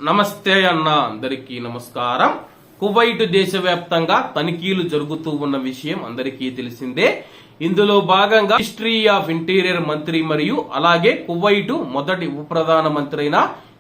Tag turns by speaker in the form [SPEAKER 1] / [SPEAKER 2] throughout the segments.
[SPEAKER 1] నమస్తే అన్న అందరికీ నమస్కారం. కువైట్ దేశవ్యాప్తంగా తనిఖీలు జరుగుతూ ఉన్న విషయం అందరికీ తెలిసిందే. ఇందులో భాగంగా మినిస్ట్రీ ఆఫ్ ఇంటీరియర్ మంత్రి మరియు అలాగే కువైట్ మొదటి ఉప ప్రధాన మంత్రి అయిన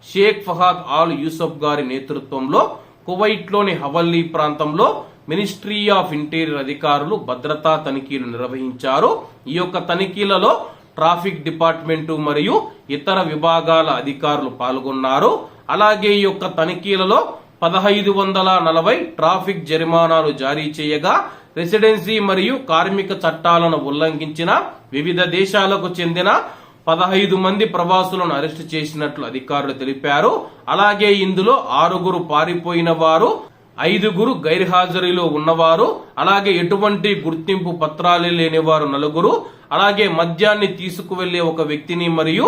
[SPEAKER 1] షేక్ ఫహాద్ ఆల్ యూసఫ్ గారి నేతృత్వంలో కువైట్ లోని హవల్లీ ప్రాంతంలో మినిస్ట్రీ ఆఫ్ ఇంటీరియర్ అధికారులు భద్రతా తనిఖీలు నిర్వహించారు. ఈ యొక్క తనిఖీలలో ట్రాఫిక్ డిపార్ట్మెంటు మరియు ఇతర విభాగాల అధికారులు పాల్గొన్నారు. అలాగే ఈ యొక్క తనిఖీలలో 1540 ట్రాఫిక్ జరిమానాలు జారీ చేయగా రెసిడెన్సీ మరియు కార్మిక చట్టాలను ఉల్లంఘించిన వివిధ దేశాలకు చెందిన 15 మంది ప్రవాసులను అరెస్టు చేసినట్లు అధికారులు తెలిపారు. అలాగే ఇందులో 6 పారిపోయిన వారు, 5 గైర్హాజరీలో ఉన్నవారు, అలాగే ఎటువంటి గుర్తింపు పత్రాలు లేని వారు 4, అలాగే మద్యాన్ని తీసుకువెళ్లే ఒక వ్యక్తిని మరియు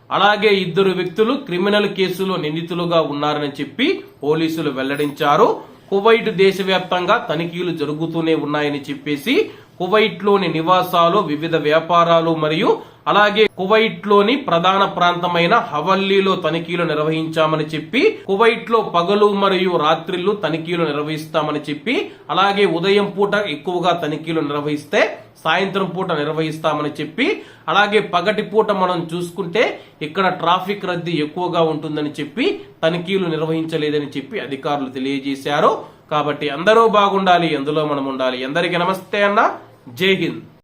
[SPEAKER 1] అలాగే 2 వ్యక్తులు క్రిమినల్ కేసులో నిందితులుగా ఉన్నారని చెప్పి పోలీసులు వెల్లడించారు. కువైట్ దేశవ్యాప్తంగా తనిఖీలు జరుగుతూనే ఉన్నాయని చెప్పేసి కువైట్ లోని నివాసాలు, వివిధ వ్యాపారాలు మరియు అలాగే కువైట్ లోని ప్రధాన ప్రాంతమైన హవల్లీలో తనిఖీలు నిర్వహించామని చెప్పి, కువైట్ లో పగలు మరియు రాత్రిళ్లు తనిఖీలు నిర్వహిస్తామని చెప్పి, అలాగే ఉదయం పూట ఎక్కువగా తనిఖీలు నిర్వహిస్తే సాయంత్రం పూట నిర్వహిస్తామని చెప్పి, అలాగే పగటి పూట మనం చూసుకుంటే ఇక్కడ ట్రాఫిక్ రద్దీ ఎక్కువగా ఉంటుందని చెప్పి తనిఖీలు నిర్వహించలేదని చెప్పి అధికారులు తెలియజేశారు. కాబట్టి అందరూ బాగుండాలి, అందులో మనం ఉండాలి. అందరికీ నమస్తే అన్న, జై హింద్.